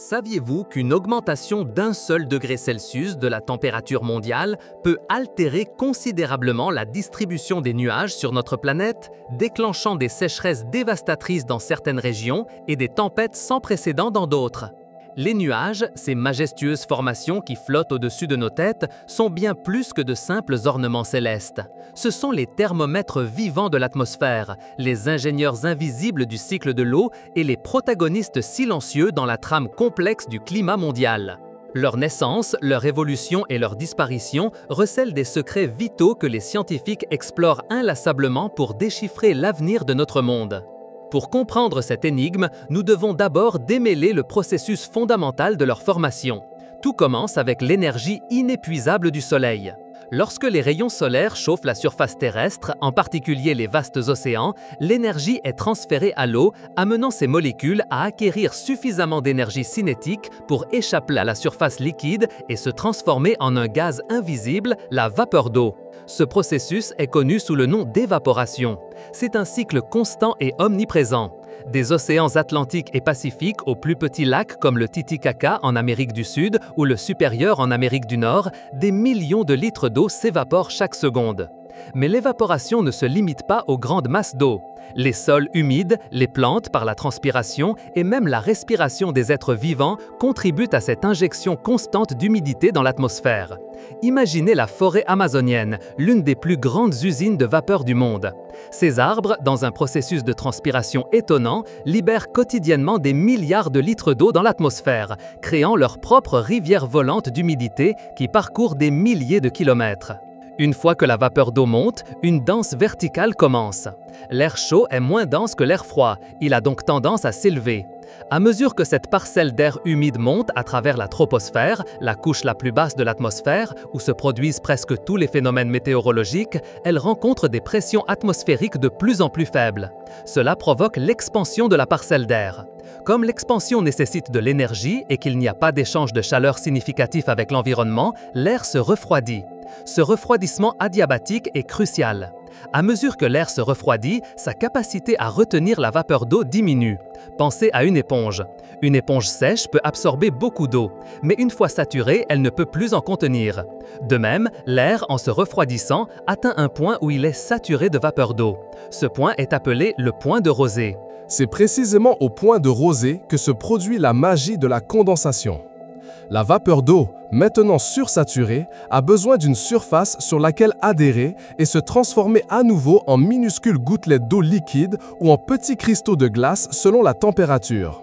Saviez-vous qu'une augmentation d'un seul degré Celsius de la température mondiale peut altérer considérablement la distribution des nuages sur notre planète, déclenchant des sécheresses dévastatrices dans certaines régions et des tempêtes sans précédent dans d'autres? Les nuages, ces majestueuses formations qui flottent au-dessus de nos têtes, sont bien plus que de simples ornements célestes. Ce sont les thermomètres vivants de l'atmosphère, les ingénieurs invisibles du cycle de l'eau et les protagonistes silencieux dans la trame complexe du climat mondial. Leur naissance, leur évolution et leur disparition recèlent des secrets vitaux que les scientifiques explorent inlassablement pour déchiffrer l'avenir de notre monde. Pour comprendre cette énigme, nous devons d'abord démêler le processus fondamental de leur formation. Tout commence avec l'énergie inépuisable du Soleil. Lorsque les rayons solaires chauffent la surface terrestre, en particulier les vastes océans, l'énergie est transférée à l'eau, amenant ces molécules à acquérir suffisamment d'énergie cinétique pour échapper à la surface liquide et se transformer en un gaz invisible, la vapeur d'eau. Ce processus est connu sous le nom d'évaporation. C'est un cycle constant et omniprésent. Des océans Atlantique et Pacifique aux plus petits lacs comme le Titicaca en Amérique du Sud ou le Supérieur en Amérique du Nord, des millions de litres d'eau s'évaporent chaque seconde. Mais l'évaporation ne se limite pas aux grandes masses d'eau. Les sols humides, les plantes par la transpiration et même la respiration des êtres vivants contribuent à cette injection constante d'humidité dans l'atmosphère. Imaginez la forêt amazonienne, l'une des plus grandes usines de vapeur du monde. Ces arbres, dans un processus de transpiration étonnant, libèrent quotidiennement des milliards de litres d'eau dans l'atmosphère, créant leur propre rivière volante d'humidité qui parcourt des milliers de kilomètres. Une fois que la vapeur d'eau monte, une danse verticale commence. L'air chaud est moins dense que l'air froid, il a donc tendance à s'élever. À mesure que cette parcelle d'air humide monte à travers la troposphère, la couche la plus basse de l'atmosphère, où se produisent presque tous les phénomènes météorologiques, elle rencontre des pressions atmosphériques de plus en plus faibles. Cela provoque l'expansion de la parcelle d'air. Comme l'expansion nécessite de l'énergie et qu'il n'y a pas d'échange de chaleur significatif avec l'environnement, l'air se refroidit. Ce refroidissement adiabatique est crucial. À mesure que l'air se refroidit, sa capacité à retenir la vapeur d'eau diminue. Pensez à une éponge. Une éponge sèche peut absorber beaucoup d'eau, mais une fois saturée, elle ne peut plus en contenir. De même, l'air, en se refroidissant, atteint un point où il est saturé de vapeur d'eau. Ce point est appelé le point de rosée. C'est précisément au point de rosée que se produit la magie de la condensation. La vapeur d'eau, maintenant sursaturée, a besoin d'une surface sur laquelle adhérer et se transformer à nouveau en minuscules gouttelettes d'eau liquide ou en petits cristaux de glace selon la température.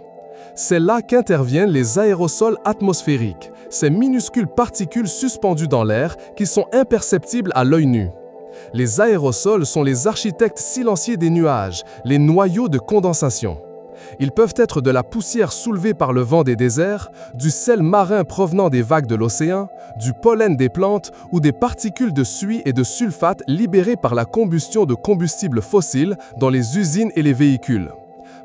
C'est là qu'interviennent les aérosols atmosphériques, ces minuscules particules suspendues dans l'air qui sont imperceptibles à l'œil nu. Les aérosols sont les architectes silencieux des nuages, les noyaux de condensation. Ils peuvent être de la poussière soulevée par le vent des déserts, du sel marin provenant des vagues de l'océan, du pollen des plantes ou des particules de suie et de sulfate libérées par la combustion de combustibles fossiles dans les usines et les véhicules.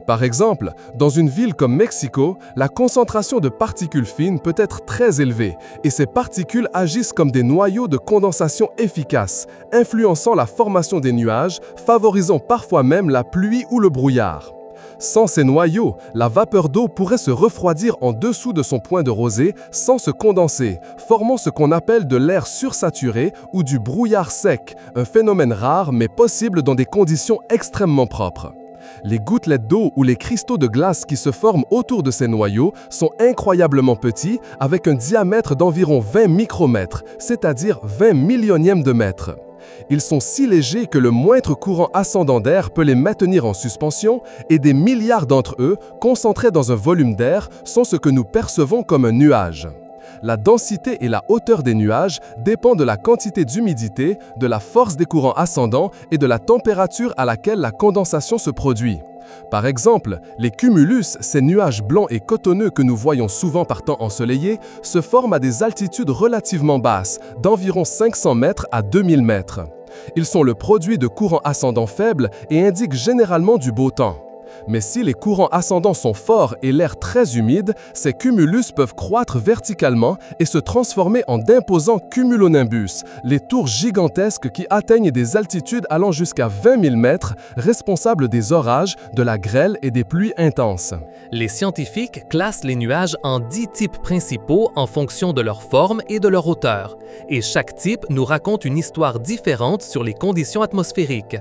Par exemple, dans une ville comme Mexico, la concentration de particules fines peut être très élevée et ces particules agissent comme des noyaux de condensation efficaces, influençant la formation des nuages, favorisant parfois même la pluie ou le brouillard. Sans ces noyaux, la vapeur d'eau pourrait se refroidir en dessous de son point de rosée sans se condenser, formant ce qu'on appelle de l'air sursaturé ou du brouillard sec, un phénomène rare mais possible dans des conditions extrêmement propres. Les gouttelettes d'eau ou les cristaux de glace qui se forment autour de ces noyaux sont incroyablement petits avec un diamètre d'environ 20 micromètres, c'est-à-dire 20 millionièmes de mètre. Ils sont si légers que le moindre courant ascendant d'air peut les maintenir en suspension et des milliards d'entre eux, concentrés dans un volume d'air, sont ce que nous percevons comme un nuage. La densité et la hauteur des nuages dépendent de la quantité d'humidité, de la force des courants ascendants et de la température à laquelle la condensation se produit. Par exemple, les cumulus, ces nuages blancs et cotonneux que nous voyons souvent par temps ensoleillé, se forment à des altitudes relativement basses, d'environ 500 mètres à 2000 mètres. Ils sont le produit de courants ascendants faibles et indiquent généralement du beau temps. Mais si les courants ascendants sont forts et l'air très humide, ces cumulus peuvent croître verticalement et se transformer en d'imposants cumulonimbus, les tours gigantesques qui atteignent des altitudes allant jusqu'à 20 000 mètres, responsables des orages, de la grêle et des pluies intenses. Les scientifiques classent les nuages en 10 types principaux en fonction de leur forme et de leur hauteur, et chaque type nous raconte une histoire différente sur les conditions atmosphériques.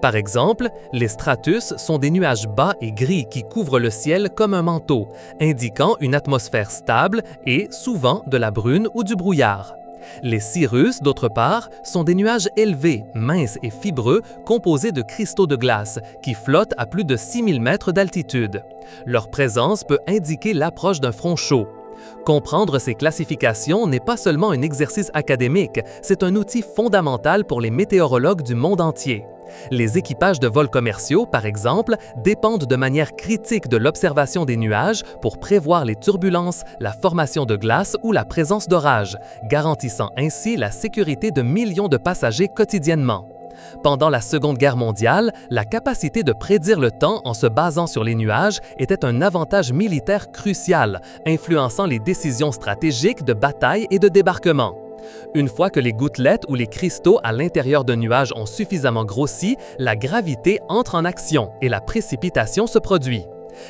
Par exemple, les stratus sont des nuages bas et gris qui couvrent le ciel comme un manteau, indiquant une atmosphère stable et, souvent, de la bruine ou du brouillard. Les cirrus, d'autre part, sont des nuages élevés, minces et fibreux composés de cristaux de glace qui flottent à plus de 6000 mètres d'altitude. Leur présence peut indiquer l'approche d'un front chaud. Comprendre ces classifications n'est pas seulement un exercice académique, c'est un outil fondamental pour les météorologues du monde entier. Les équipages de vols commerciaux, par exemple, dépendent de manière critique de l'observation des nuages pour prévoir les turbulences, la formation de glace ou la présence d'orages, garantissant ainsi la sécurité de millions de passagers quotidiennement. Pendant la Seconde Guerre mondiale, la capacité de prédire le temps en se basant sur les nuages était un avantage militaire crucial, influençant les décisions stratégiques de bataille et de débarquement. Une fois que les gouttelettes ou les cristaux à l'intérieur d'un nuage ont suffisamment grossi, la gravité entre en action et la précipitation se produit.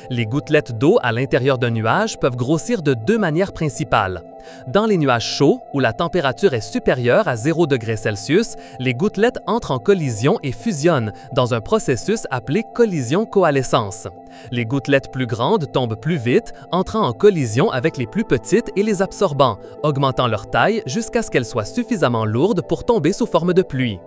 Les gouttelettes d'eau à l'intérieur d'un nuage peuvent grossir de deux manières principales. Dans les nuages chauds, où la température est supérieure à 0 degré Celsius, les gouttelettes entrent en collision et fusionnent dans un processus appelé collision-coalescence. Les gouttelettes plus grandes tombent plus vite, entrant en collision avec les plus petites et les absorbant, augmentant leur taille jusqu'à ce qu'elles soient suffisamment lourdes pour tomber sous forme de pluie.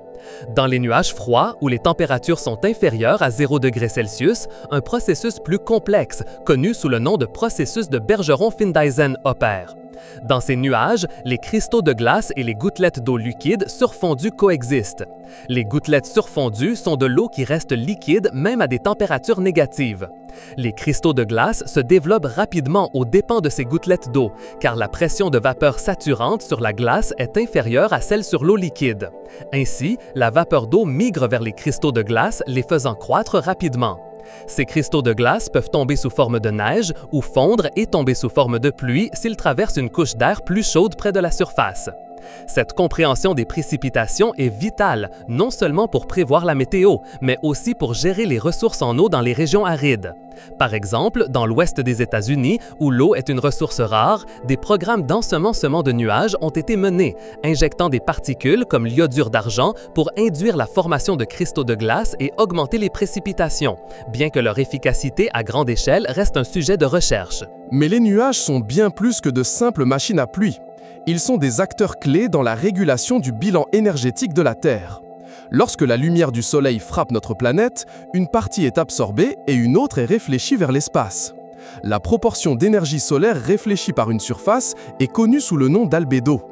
Dans les nuages froids, où les températures sont inférieures à 0 degré Celsius, un processus plus complexe, connu sous le nom de processus de Bergeron-Findeisen, opère. Dans ces nuages, les cristaux de glace et les gouttelettes d'eau liquide surfondues coexistent. Les gouttelettes surfondues sont de l'eau qui reste liquide même à des températures négatives. Les cristaux de glace se développent rapidement aux dépens de ces gouttelettes d'eau, car la pression de vapeur saturante sur la glace est inférieure à celle sur l'eau liquide. Ainsi, la vapeur d'eau migre vers les cristaux de glace, les faisant croître rapidement. Ces cristaux de glace peuvent tomber sous forme de neige ou fondre et tomber sous forme de pluie s'ils traversent une couche d'air plus chaude près de la surface. Cette compréhension des précipitations est vitale, non seulement pour prévoir la météo, mais aussi pour gérer les ressources en eau dans les régions arides. Par exemple, dans l'ouest des États-Unis, où l'eau est une ressource rare, des programmes d'ensemencement de nuages ont été menés, injectant des particules comme l'iodure d'argent pour induire la formation de cristaux de glace et augmenter les précipitations, bien que leur efficacité à grande échelle reste un sujet de recherche. Mais les nuages sont bien plus que de simples machines à pluie. Ils sont des acteurs clés dans la régulation du bilan énergétique de la Terre. Lorsque la lumière du Soleil frappe notre planète, une partie est absorbée et une autre est réfléchie vers l'espace. La proportion d'énergie solaire réfléchie par une surface est connue sous le nom d'albédo.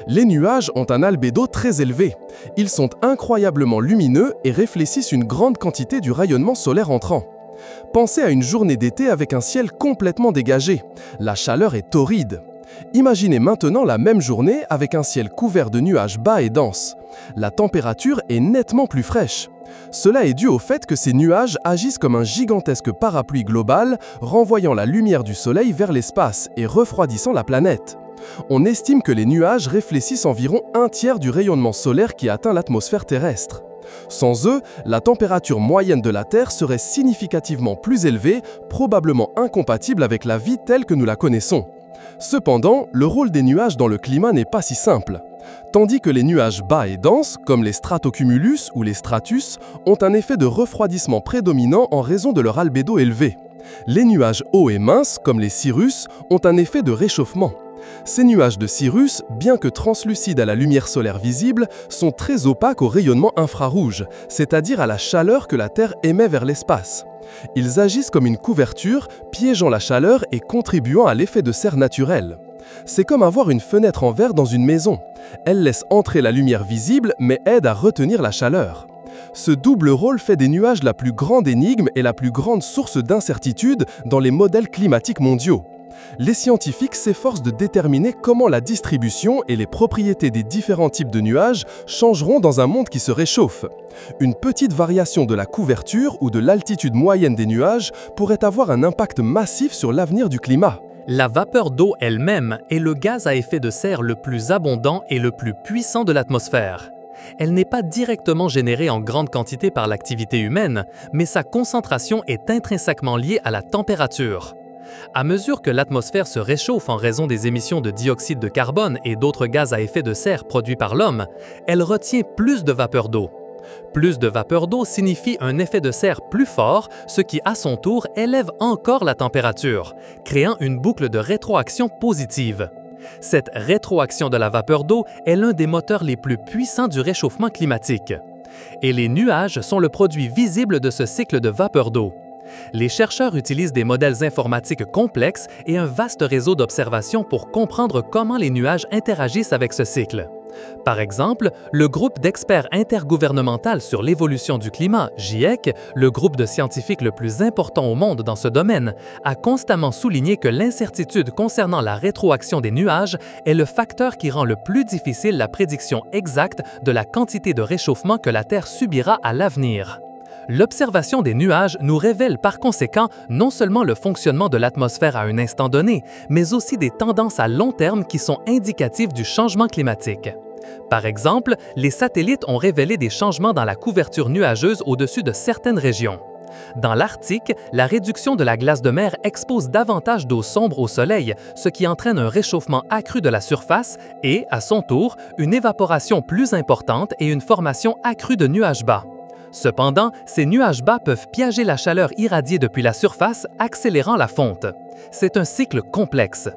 Les nuages ont un albédo très élevé. Ils sont incroyablement lumineux et réfléchissent une grande quantité du rayonnement solaire entrant. Pensez à une journée d'été avec un ciel complètement dégagé. La chaleur est torride. Imaginez maintenant la même journée avec un ciel couvert de nuages bas et denses. La température est nettement plus fraîche. Cela est dû au fait que ces nuages agissent comme un gigantesque parapluie global, renvoyant la lumière du Soleil vers l'espace et refroidissant la planète. On estime que les nuages réfléchissent environ un tiers du rayonnement solaire qui atteint l'atmosphère terrestre. Sans eux, la température moyenne de la Terre serait significativement plus élevée, probablement incompatible avec la vie telle que nous la connaissons. Cependant, le rôle des nuages dans le climat n'est pas si simple. Tandis que les nuages bas et denses, comme les stratocumulus ou les stratus, ont un effet de refroidissement prédominant en raison de leur albédo élevé. Les nuages hauts et minces, comme les cirrus, ont un effet de réchauffement. Ces nuages de cirrus, bien que translucides à la lumière solaire visible, sont très opaques au rayonnement infrarouge, c'est-à-dire à la chaleur que la Terre émet vers l'espace. Ils agissent comme une couverture, piégeant la chaleur et contribuant à l'effet de serre naturel. C'est comme avoir une fenêtre en verre dans une maison. Elle laisse entrer la lumière visible, mais aide à retenir la chaleur. Ce double rôle fait des nuages la plus grande énigme et la plus grande source d'incertitude dans les modèles climatiques mondiaux. Les scientifiques s'efforcent de déterminer comment la distribution et les propriétés des différents types de nuages changeront dans un monde qui se réchauffe. Une petite variation de la couverture ou de l'altitude moyenne des nuages pourrait avoir un impact massif sur l'avenir du climat. La vapeur d'eau elle-même est le gaz à effet de serre le plus abondant et le plus puissant de l'atmosphère. Elle n'est pas directement générée en grande quantité par l'activité humaine, mais sa concentration est intrinsèquement liée à la température. À mesure que l'atmosphère se réchauffe en raison des émissions de dioxyde de carbone et d'autres gaz à effet de serre produits par l'homme, elle retient plus de vapeur d'eau. Plus de vapeur d'eau signifie un effet de serre plus fort, ce qui à son tour élève encore la température, créant une boucle de rétroaction positive. Cette rétroaction de la vapeur d'eau est l'un des moteurs les plus puissants du réchauffement climatique. Et les nuages sont le produit visible de ce cycle de vapeur d'eau. Les chercheurs utilisent des modèles informatiques complexes et un vaste réseau d'observations pour comprendre comment les nuages interagissent avec ce cycle. Par exemple, le groupe d'experts intergouvernemental sur l'évolution du climat, GIEC, le groupe de scientifiques le plus important au monde dans ce domaine, a constamment souligné que l'incertitude concernant la rétroaction des nuages est le facteur qui rend le plus difficile la prédiction exacte de la quantité de réchauffement que la Terre subira à l'avenir. L'observation des nuages nous révèle par conséquent non seulement le fonctionnement de l'atmosphère à un instant donné, mais aussi des tendances à long terme qui sont indicatives du changement climatique. Par exemple, les satellites ont révélé des changements dans la couverture nuageuse au-dessus de certaines régions. Dans l'Arctique, la réduction de la glace de mer expose davantage d'eau sombre au soleil, ce qui entraîne un réchauffement accru de la surface et, à son tour, une évaporation plus importante et une formation accrue de nuages bas. Cependant, ces nuages bas peuvent piéger la chaleur irradiée depuis la surface, accélérant la fonte. C'est un cycle complexe.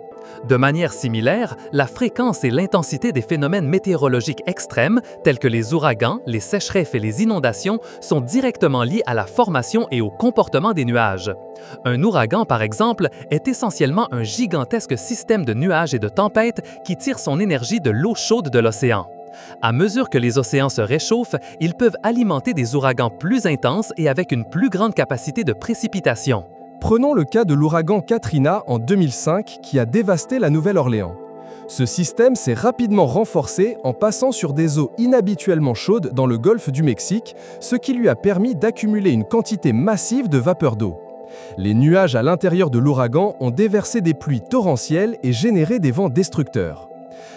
De manière similaire, la fréquence et l'intensité des phénomènes météorologiques extrêmes, tels que les ouragans, les sécheresses et les inondations, sont directement liés à la formation et au comportement des nuages. Un ouragan, par exemple, est essentiellement un gigantesque système de nuages et de tempêtes qui tire son énergie de l'eau chaude de l'océan. À mesure que les océans se réchauffent, ils peuvent alimenter des ouragans plus intenses et avec une plus grande capacité de précipitation. Prenons le cas de l'ouragan Katrina en 2005 qui a dévasté la Nouvelle-Orléans. Ce système s'est rapidement renforcé en passant sur des eaux inhabituellement chaudes dans le golfe du Mexique, ce qui lui a permis d'accumuler une quantité massive de vapeur d'eau. Les nuages à l'intérieur de l'ouragan ont déversé des pluies torrentielles et généré des vents destructeurs.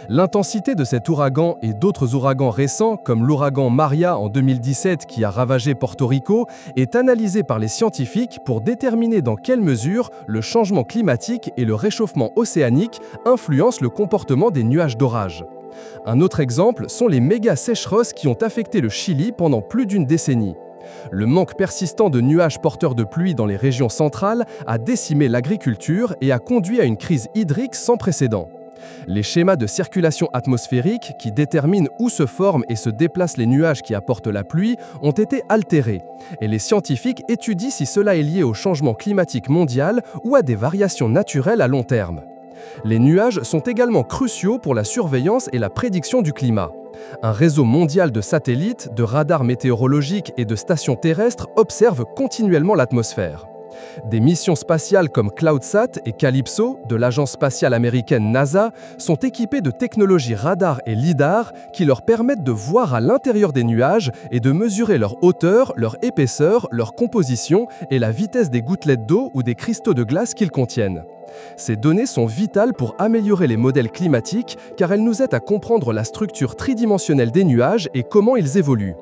L'intensité de cet ouragan et d'autres ouragans récents, comme l'ouragan Maria en 2017 qui a ravagé Porto Rico, est analysée par les scientifiques pour déterminer dans quelle mesure le changement climatique et le réchauffement océanique influencent le comportement des nuages d'orage. Un autre exemple sont les méga sécheresses qui ont affecté le Chili pendant plus d'une décennie. Le manque persistant de nuages porteurs de pluie dans les régions centrales a décimé l'agriculture et a conduit à une crise hydrique sans précédent. Les schémas de circulation atmosphérique qui déterminent où se forment et se déplacent les nuages qui apportent la pluie ont été altérés, et les scientifiques étudient si cela est lié au changement climatique mondial ou à des variations naturelles à long terme. Les nuages sont également cruciaux pour la surveillance et la prédiction du climat. Un réseau mondial de satellites, de radars météorologiques et de stations terrestres observe continuellement l'atmosphère. Des missions spatiales comme CloudSat et Calypso, de l'agence spatiale américaine NASA, sont équipées de technologies radar et lidar qui leur permettent de voir à l'intérieur des nuages et de mesurer leur hauteur, leur épaisseur, leur composition et la vitesse des gouttelettes d'eau ou des cristaux de glace qu'ils contiennent. Ces données sont vitales pour améliorer les modèles climatiques car elles nous aident à comprendre la structure tridimensionnelle des nuages et comment ils évoluent.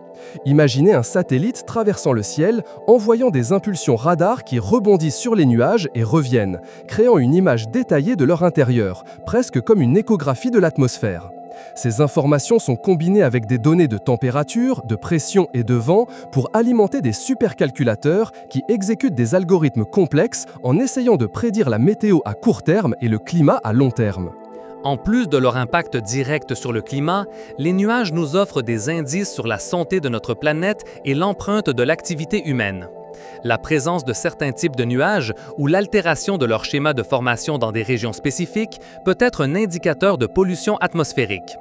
Imaginez un satellite traversant le ciel, envoyant des impulsions radar qui rebondissent sur les nuages et reviennent, créant une image détaillée de leur intérieur, presque comme une échographie de l'atmosphère. Ces informations sont combinées avec des données de température, de pression et de vent pour alimenter des supercalculateurs qui exécutent des algorithmes complexes en essayant de prédire la météo à court terme et le climat à long terme. En plus de leur impact direct sur le climat, les nuages nous offrent des indices sur la santé de notre planète et l'empreinte de l'activité humaine. La présence de certains types de nuages ou l'altération de leur schéma de formation dans des régions spécifiques peut être un indicateur de pollution atmosphérique.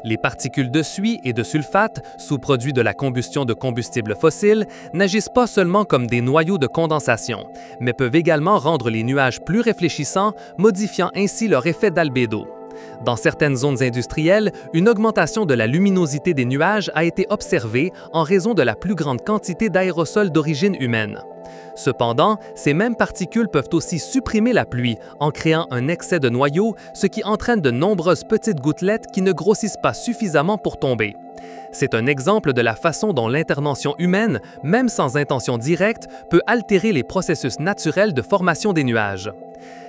Les particules de suie et de sulfate, sous-produits de la combustion de combustibles fossiles, n'agissent pas seulement comme des noyaux de condensation, mais peuvent également rendre les nuages plus réfléchissants, modifiant ainsi leur effet d'albédo. Dans certaines zones industrielles, une augmentation de la luminosité des nuages a été observée en raison de la plus grande quantité d'aérosols d'origine humaine. Cependant, ces mêmes particules peuvent aussi supprimer la pluie en créant un excès de noyaux, ce qui entraîne de nombreuses petites gouttelettes qui ne grossissent pas suffisamment pour tomber. C'est un exemple de la façon dont l'intervention humaine, même sans intention directe, peut altérer les processus naturels de formation des nuages.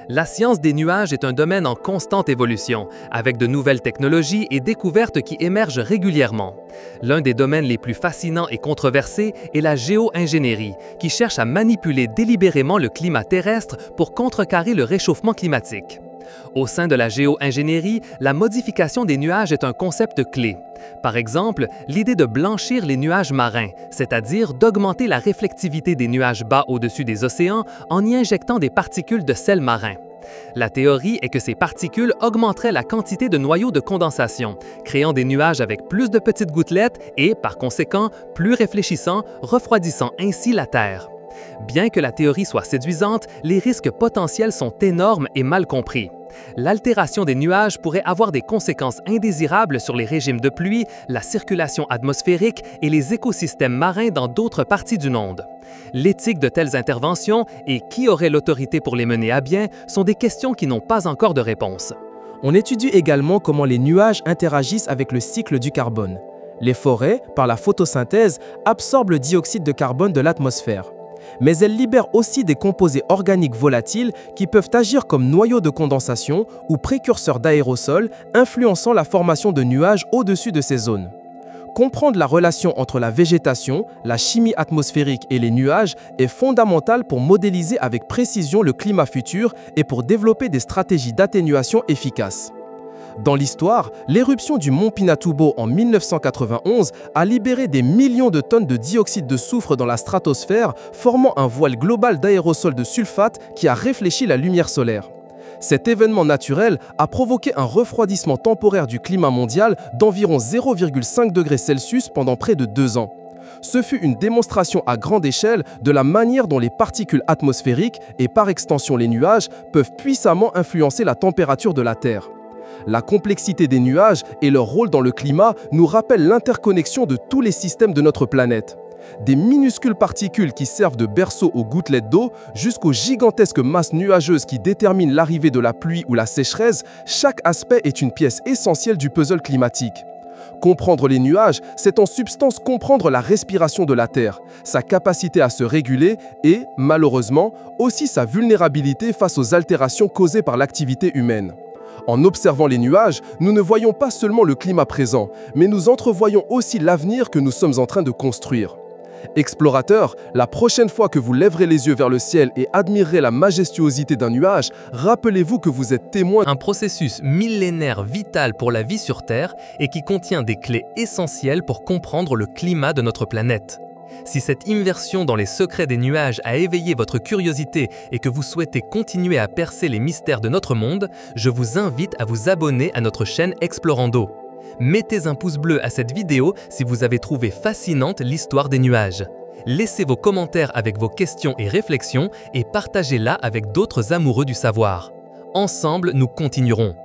La science des nuages est un domaine en constante évolution, avec de nouvelles technologies et découvertes qui émergent régulièrement. L'un des domaines les plus fascinants et controversés est la géo-ingénierie, qui cherche à manipuler délibérément le climat terrestre pour contrecarrer le réchauffement climatique. Au sein de la géo-ingénierie, la modification des nuages est un concept clé. Par exemple, l'idée de blanchir les nuages marins, c'est-à-dire d'augmenter la réflectivité des nuages bas au-dessus des océans en y injectant des particules de sel marin. La théorie est que ces particules augmenteraient la quantité de noyaux de condensation, créant des nuages avec plus de petites gouttelettes et, par conséquent, plus réfléchissants, refroidissant ainsi la Terre. Bien que la théorie soit séduisante, les risques potentiels sont énormes et mal compris. L'altération des nuages pourrait avoir des conséquences indésirables sur les régimes de pluie, la circulation atmosphérique et les écosystèmes marins dans d'autres parties du monde. L'éthique de telles interventions et qui aurait l'autorité pour les mener à bien sont des questions qui n'ont pas encore de réponse. On étudie également comment les nuages interagissent avec le cycle du carbone. Les forêts, par la photosynthèse, absorbent le dioxyde de carbone de l'atmosphère. Mais elles libèrent aussi des composés organiques volatiles qui peuvent agir comme noyaux de condensation ou précurseurs d'aérosols, influençant la formation de nuages au-dessus de ces zones. Comprendre la relation entre la végétation, la chimie atmosphérique et les nuages est fondamental pour modéliser avec précision le climat futur et pour développer des stratégies d'atténuation efficaces. Dans l'histoire, l'éruption du mont Pinatubo en 1991 a libéré des millions de tonnes de dioxyde de soufre dans la stratosphère, formant un voile global d'aérosols de sulfate qui a réfléchi la lumière solaire. Cet événement naturel a provoqué un refroidissement temporaire du climat mondial d'environ 0,5 degrés Celsius pendant près de 2 ans. Ce fut une démonstration à grande échelle de la manière dont les particules atmosphériques et par extension les nuages peuvent puissamment influencer la température de la Terre. La complexité des nuages et leur rôle dans le climat nous rappellent l'interconnexion de tous les systèmes de notre planète. Des minuscules particules qui servent de berceau aux gouttelettes d'eau jusqu'aux gigantesques masses nuageuses qui déterminent l'arrivée de la pluie ou la sécheresse, chaque aspect est une pièce essentielle du puzzle climatique. Comprendre les nuages, c'est en substance comprendre la respiration de la Terre, sa capacité à se réguler et, malheureusement, aussi sa vulnérabilité face aux altérations causées par l'activité humaine. En observant les nuages, nous ne voyons pas seulement le climat présent, mais nous entrevoyons aussi l'avenir que nous sommes en train de construire. Explorateurs, la prochaine fois que vous lèverez les yeux vers le ciel et admirerez la majestuosité d'un nuage, rappelez-vous que vous êtes témoin Un processus millénaire vital pour la vie sur Terre et qui contient des clés essentielles pour comprendre le climat de notre planète. Si cette immersion dans les secrets des nuages a éveillé votre curiosité et que vous souhaitez continuer à percer les mystères de notre monde, je vous invite à vous abonner à notre chaîne Explorando. Mettez un pouce bleu à cette vidéo si vous avez trouvé fascinante l'histoire des nuages. Laissez vos commentaires avec vos questions et réflexions et partagez-la avec d'autres amoureux du savoir. Ensemble, nous continuerons.